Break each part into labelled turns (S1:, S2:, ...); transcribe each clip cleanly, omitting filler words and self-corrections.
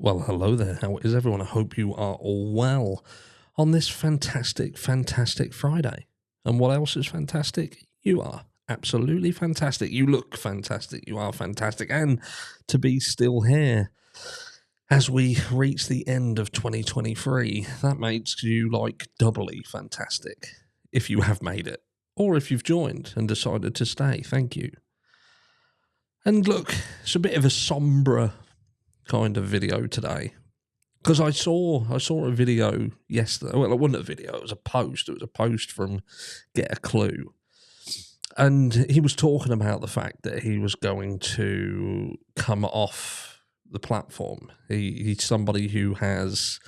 S1: Well, hello there. How is everyone? I hope you are all well on this fantastic, fantastic Friday. And what else is fantastic? You are absolutely fantastic. You look fantastic. You are fantastic. And to be still here as we reach the end of 2023, that makes you like doubly fantastic if you have made it or if you've joined and decided to stay. Thank you. And look, it's a bit of a sombre kind of video today because I saw a video yesterday. Well, it wasn't a video; it was a post. It was a post from Get a Clue, and he was talking about the fact that he was going to come off the platform. He's somebody who has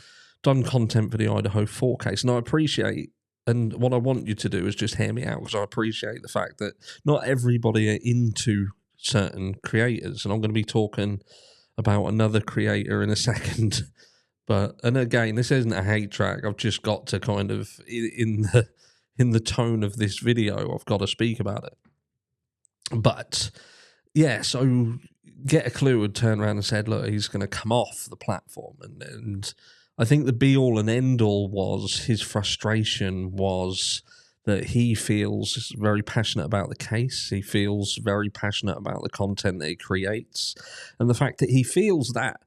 S1: done content for the Idaho 4 case, and I appreciate. And what I want you to do is just hear me out, because I appreciate the fact that not everybody are into certain creators, and I'm going to be talking about another creator in a second. And again, this isn't a hate track. I've just got to kind of, in the tone of this video, I've got to speak about it. But yeah, so Get a Clue had turned around and said, look, he's going to come off the platform. And I think the be all and end all was his frustration was that he feels very passionate about the case. He feels very passionate about the content that he creates. And the fact that he feels that,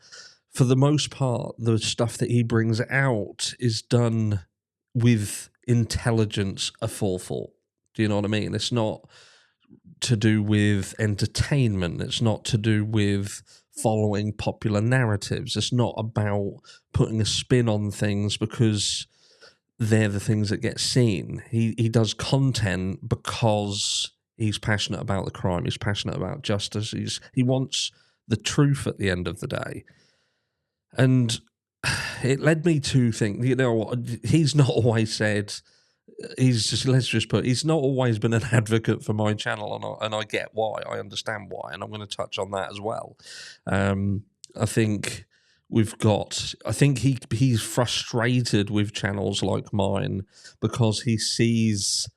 S1: for the most part, the stuff that he brings out is done with intelligence aforethought. Do you know what I mean? It's not to do with entertainment. It's not to do with following popular narratives. It's not about putting a spin on things because they're the things that get seen. He does content because he's passionate about the crime. He's passionate about justice. He wants the truth at the end of the day. And it led me to think, you know what, he's not always said, he's not always been an advocate for my channel, and I get why. I understand why, and I'm going to touch on that as well. I think he's frustrated with channels like mine because he sees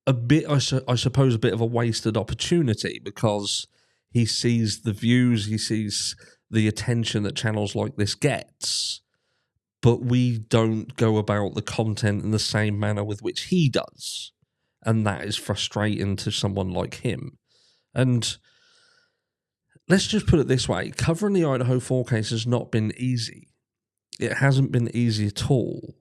S1: a bit, I suppose, a bit of a wasted opportunity, because he sees the views, he sees the attention that channels like this gets, but we don't go about the content in the same manner with which he does. And that is frustrating to someone like him. And let's just put it this way. Covering the Idaho 4 case has not been easy. It hasn't been easy at all,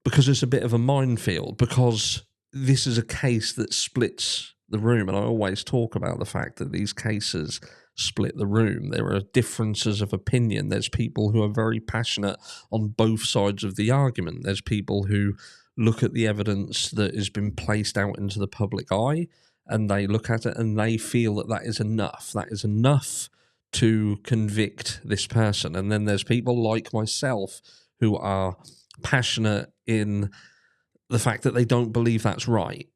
S1: because it's a bit of a minefield, because this is a case that splits the room. And I always talk about the fact that these cases split the room. There are differences of opinion. There's people who are very passionate on both sides of the argument. There's people who look at the evidence that has been placed out into the public eye, and they look at it and they feel that that is enough. That is enough to convict this person. And then there's people like myself who are passionate in the fact that they don't believe that's right.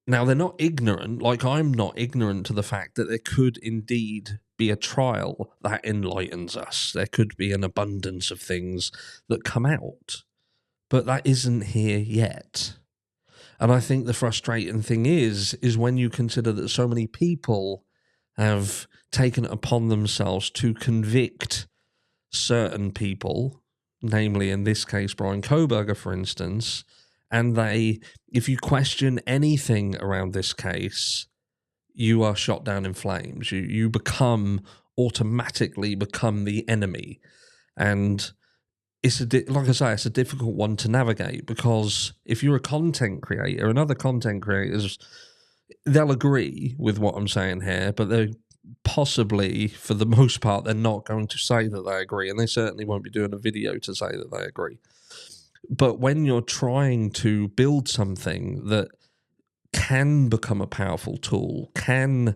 S1: Now, they're not ignorant, like I'm not ignorant to the fact that there could indeed be a trial that enlightens us. There could be an abundance of things that come out, but that isn't here yet. And I think the frustrating thing is when you consider that so many people have taken it upon themselves to convict certain people, namely in this case Brian Kohberger, for instance, and if you question anything around this case, you are shot down in flames. You automatically become the enemy. And like I say, it's a difficult one to navigate, because if you're a content creator, and other content creators, they'll agree with what I'm saying here, but they possibly, for the most part, they're not going to say that they agree, and they certainly won't be doing a video to say that they agree. But when you're trying to build something that can become a powerful tool, can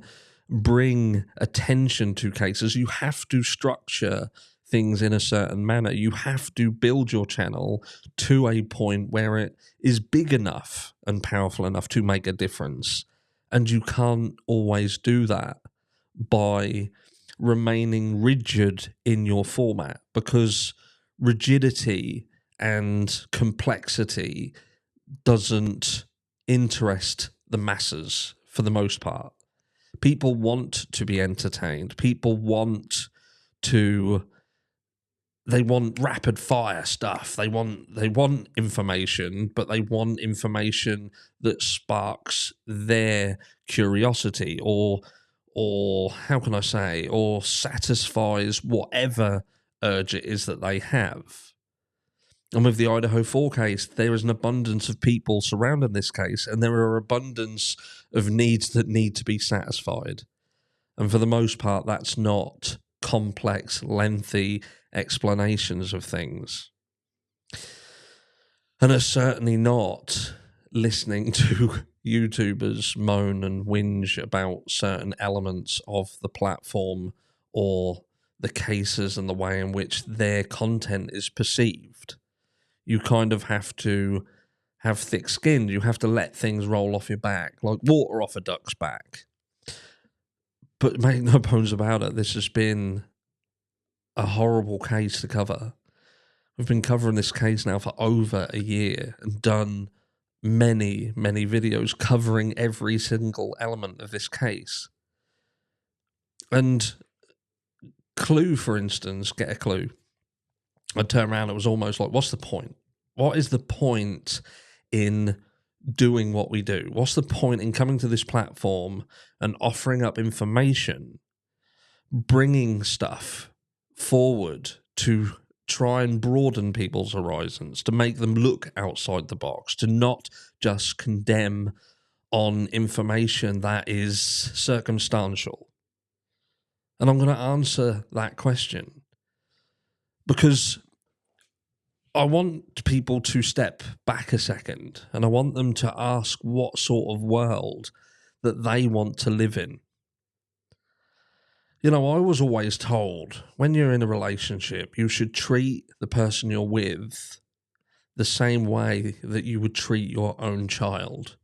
S1: bring attention to cases, you have to structure things in a certain manner. You have to build your channel to a point where it is big enough and powerful enough to make a difference. And you can't always do that by remaining rigid in your format, because rigidity and complexity doesn't interest the masses for the most part. People want to be entertained. People want to they want rapid fire stuff. They want information, but they want information that sparks their curiosity or how can I say, or satisfies whatever urge it is that they have. And with the Idaho 4 case, there is an abundance of people surrounding this case, and there are abundance of needs that need to be satisfied. And for the most part, that's not complex, lengthy explanations of things. And it's certainly not listening to YouTubers moan and whinge about certain elements of the platform or the cases and the way in which their content is perceived. You kind of have to have thick skin. You have to let things roll off your back, like water off a duck's back. But make no bones about it, this has been a horrible case to cover. We've been covering this case now for over a year and done many, many videos covering every single element of this case. And Clue, for instance, Get a Clue. I'd turn around, it was almost like, what's the point? What is the point in doing what we do? What's the point in coming to this platform and offering up information, bringing stuff forward to try and broaden people's horizons, to make them look outside the box, to not just condemn on information that is circumstantial? And I'm going to answer that question because I want people to step back a second and I want them to ask what sort of world that they want to live in. You know, I was always told when you're in a relationship, you should treat the person you're with the same way that you would treat your own child,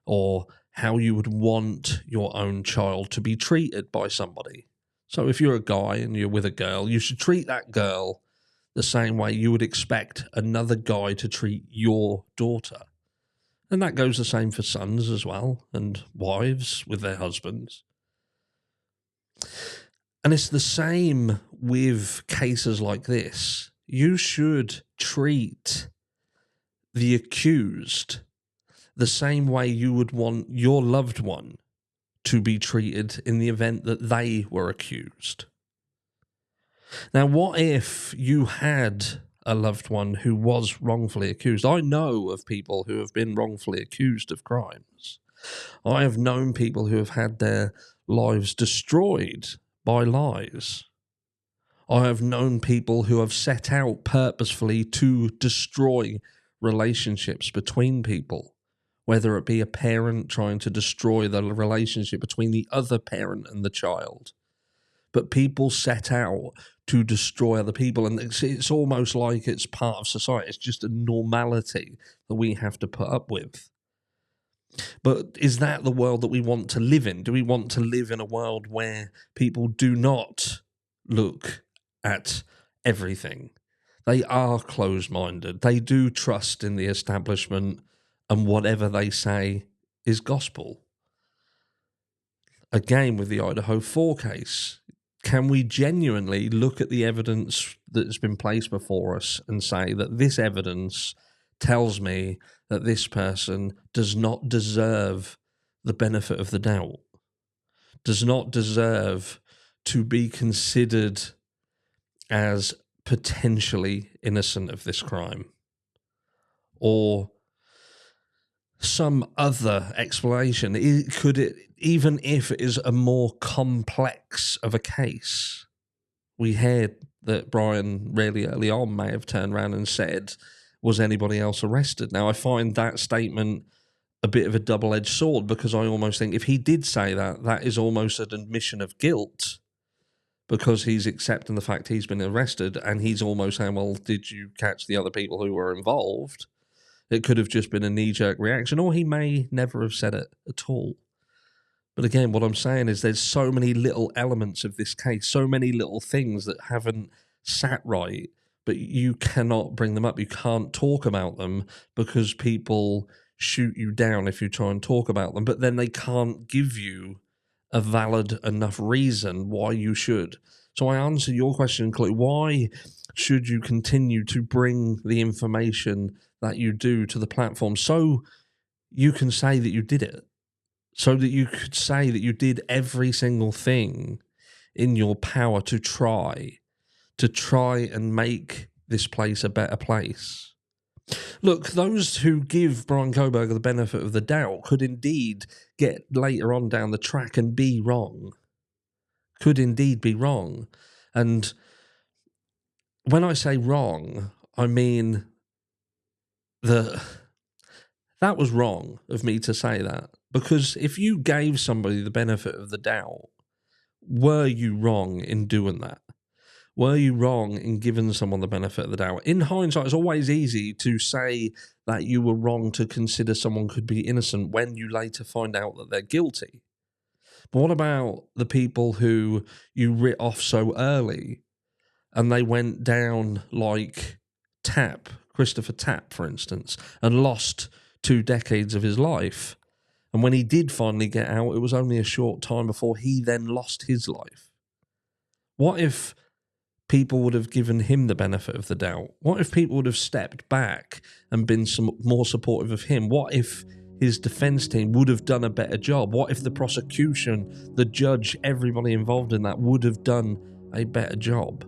S1: or how you would want your own child to be treated by somebody. So if you're a guy and you're with a girl, you should treat that girl the same way you would expect another guy to treat your daughter. And that goes the same for sons as well, and wives with their husbands. And it's the same with cases like this. You should treat the accused the same way you would want your loved one to be treated in the event that they were accused. Now, what if you had a loved one who was wrongfully accused? I know of people who have been wrongfully accused of crimes. I have known people who have had their lives destroyed by lies. I have known people who have set out purposefully to destroy relationships between people, whether it be a parent trying to destroy the relationship between the other parent and the child. But people set out to destroy other people, and it's almost like it's part of society. It's just a normality that we have to put up with. But is that the world that we want to live in? Do we want to live in a world where people do not look at everything? They are closed-minded. They do trust in the establishment, and whatever they say is gospel. Again, with the Idaho 4 case, can we genuinely look at the evidence that has been placed before us and say that this evidence tells me that this person does not deserve the benefit of the doubt, does not deserve to be considered as potentially innocent of this crime, or some other explanation? Could it, even if it is a more complex of a case? We heard that Brian really early on may have turned around and said, was anybody else arrested? Now, I find that statement a bit of a double-edged sword, because I almost think if he did say that, that is almost an admission of guilt, because he's accepting the fact he's been arrested, and he's almost saying, well, did you catch the other people who were involved? It could have just been a knee-jerk reaction, or he may never have said it at all. But again, what I'm saying is there's so many little elements of this case, so many little things that haven't sat right, but you cannot bring them up. You can't talk about them because people shoot you down if you try and talk about them, but then they can't give you a valid enough reason why you should. So I answer your question, Chloe. Why should you continue to bring the information that you do to the platform so you can say that you did it? So that you could say that you did every single thing in your power to try and make this place a better place. Look, those who give Brian Koberger the benefit of the doubt could indeed get later on down the track and be wrong. Could indeed be wrong. And when I say wrong, I mean that was wrong of me to say that. Because if you gave somebody the benefit of the doubt, were you wrong in doing that? Were you wrong in giving someone the benefit of the doubt? In hindsight, it's always easy to say that you were wrong to consider someone could be innocent when you later find out that they're guilty. But what about the people who you writ off so early and they went down like Christopher Tapp, for instance, and lost 2 decades of his life? And when he did finally get out, it was only a short time before he then lost his life. What if people would have given him the benefit of the doubt? What if people would have stepped back and been more supportive of him? What if his defense team would have done a better job? What if the prosecution, the judge, everybody involved in that would have done a better job?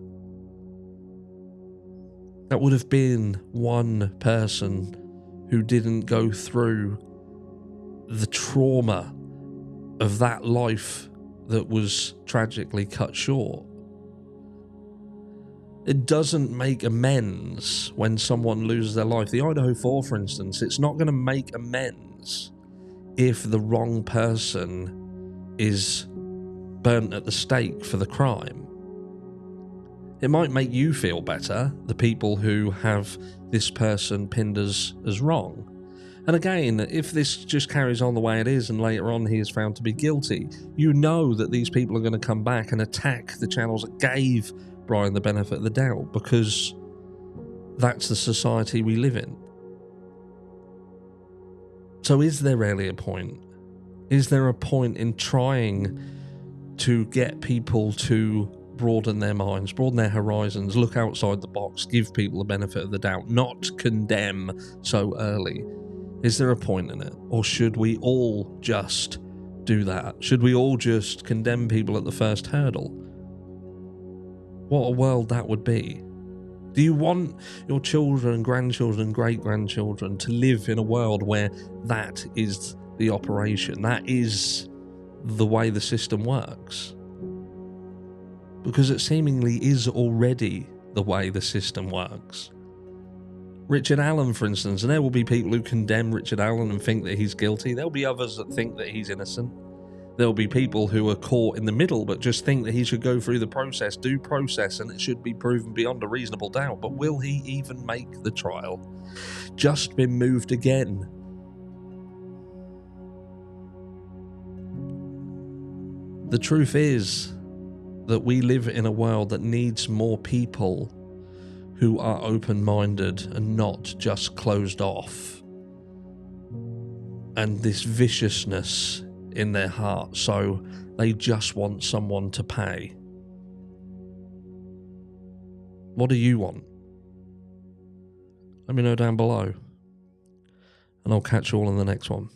S1: That would have been one person who didn't go through the trauma of that life that was tragically cut short. It doesn't make amends when someone loses their life. The Idaho 4, for instance, it's not going to make amends if the wrong person is burnt at the stake for the crime. It might make you feel better, the people who have this person pinned as wrong. And again, if this just carries on the way it is and later on he is found to be guilty, you know that these people are going to come back and attack the channels that gave Brian the benefit of the doubt, because that's the society we live in. So is there really a point? Is there a point in trying to get people to broaden their minds, broaden their horizons, look outside the box, give people the benefit of the doubt, not condemn so early? Is there a point in it? Or should we all just do that? Should we all just condemn people at the first hurdle? What a world that would be. Do you want your children, grandchildren, great-grandchildren to live in a world where that is the operation? That is the way the system works? Because it seemingly is already the way the system works. Richard Allen, for instance, and there will be people who condemn Richard Allen and think that he's guilty. There'll be others that think that he's innocent. There'll be people who are caught in the middle but just think that he should go through the process, due process, and it should be proven beyond a reasonable doubt. But will he even make the trial? Just been moved again. The truth is that we live in a world that needs more people who are open-minded and not just closed off, and this viciousness in their heart, so they just want someone to pay. What do you want? Let me know down below, and I'll catch you all in the next one.